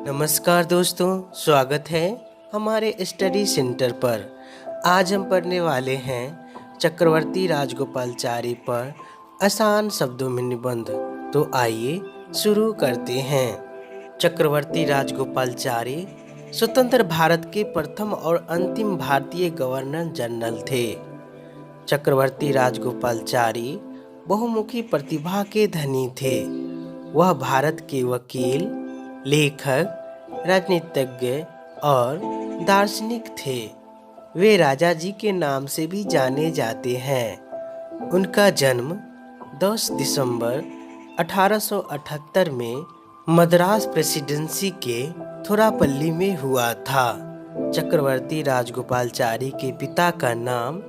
नमस्कार दोस्तों, स्वागत है हमारे स्टडी सेंटर पर। आज हम पढ़ने वाले हैं चक्रवर्ती राजगोपालाचारी पर आसान शब्दों में निबंध। तो आइए शुरू करते हैं। चक्रवर्ती राजगोपालाचारी स्वतंत्र भारत के प्रथम और अंतिम भारतीय गवर्नर जनरल थे। चक्रवर्ती राजगोपालाचारी बहुमुखी प्रतिभा के धनी थे। वह भारत के वकील, लेखक, राजनीतिज्ञ और दार्शनिक थे। वे राजा जी के नाम से भी जाने जाते हैं। उनका जन्म 10 दिसंबर 1878 में मद्रास प्रेसिडेंसी के थोरापल्ली में हुआ था। चक्रवर्ती राजगोपालाचारी के पिता का नाम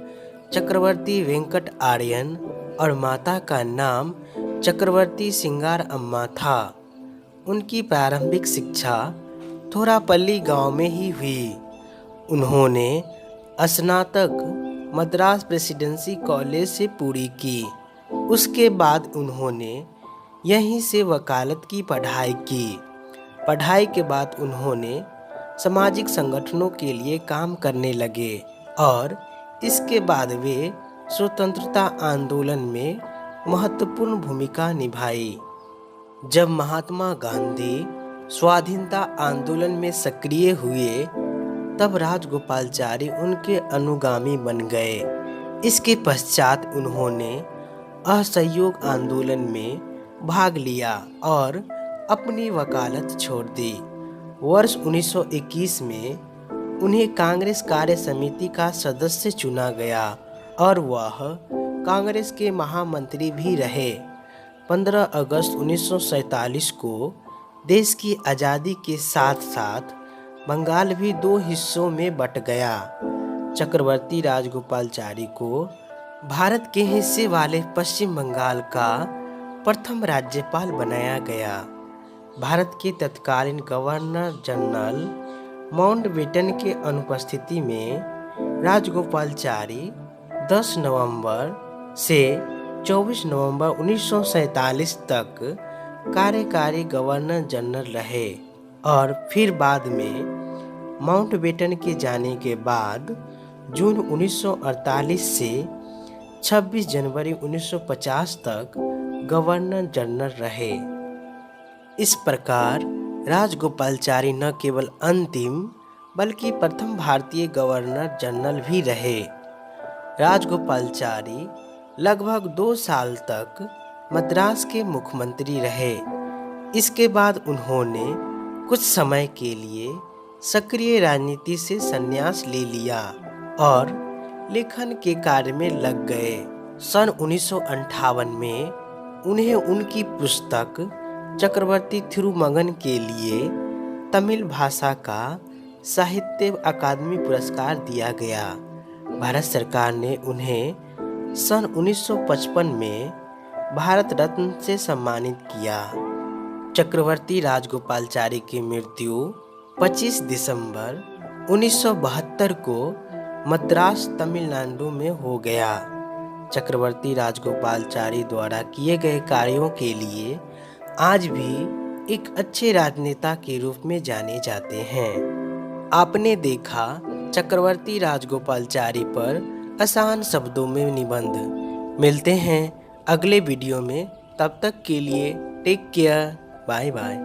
चक्रवर्ती वेंकट आर्यन और माता का नाम चक्रवर्ती सिंगार अम्मा था। उनकी प्रारंभिक शिक्षा थोरापल्ली गांव में ही हुई। उन्होंने स्नातक मद्रास प्रेसिडेंसी कॉलेज से पूरी की। उसके बाद उन्होंने यहीं से वकालत की पढ़ाई की। पढ़ाई के बाद उन्होंने सामाजिक संगठनों के लिए काम करने लगे और इसके बाद वे स्वतंत्रता आंदोलन में महत्वपूर्ण भूमिका निभाई। जब महात्मा गांधी स्वाधीनता आंदोलन में सक्रिय हुए तब राजगोपालाचारी उनके अनुगामी बन गए। इसके पश्चात उन्होंने असहयोग आंदोलन में भाग लिया और अपनी वकालत छोड़ दी। वर्ष 1921 में उन्हें कांग्रेस कार्य समिति का सदस्य चुना गया और वह कांग्रेस के महामंत्री भी रहे। 15 अगस्त 1947 को देश की आज़ादी के साथ साथ बंगाल भी 2 हिस्सों में बंट गया। चक्रवर्ती राजगोपालाचारी को भारत के हिस्से वाले पश्चिम बंगाल का प्रथम राज्यपाल बनाया गया। भारत के तत्कालीन गवर्नर जनरल माउंटबेटन के अनुपस्थिति में राजगोपालाचारी 10 नवंबर से 24 नवंबर 1947 तक कार्यकारी गवर्नर जनरल रहे और फिर बाद में माउंटबेटन के जाने के बाद जून 1948 से 26 जनवरी 1950 तक गवर्नर जनरल रहे। इस प्रकार राजगोपालाचारी न केवल अंतिम बल्कि प्रथम भारतीय गवर्नर जनरल भी रहे। राजगोपालाचारी लगभग 2 साल तक मद्रास के मुख्यमंत्री रहे। इसके बाद उन्होंने कुछ समय के लिए सक्रिय राजनीति से संन्यास ले लिया और लेखन के कार्य में लग गए। सन 1958 में उन्हें उनकी पुस्तक चक्रवर्ती थिरुमगन के लिए तमिल भाषा का साहित्य अकादमी पुरस्कार दिया गया। भारत सरकार ने उन्हें सन 1955 में भारत रत्न से सम्मानित किया। चक्रवर्ती राजगोपालाचारी की मृत्यु 25 दिसंबर 1972 को मद्रास तमिलनाडु में हो गया। चक्रवर्ती राजगोपालाचारी द्वारा किए गए कार्यों के लिए आज भी एक अच्छे राजनेता के रूप में जाने जाते हैं। आपने देखा चक्रवर्ती राजगोपालाचारी पर आसान शब्दों में निबंध। मिलते हैं अगले वीडियो में, तब तक के लिए टेक केयर, बाय बाय।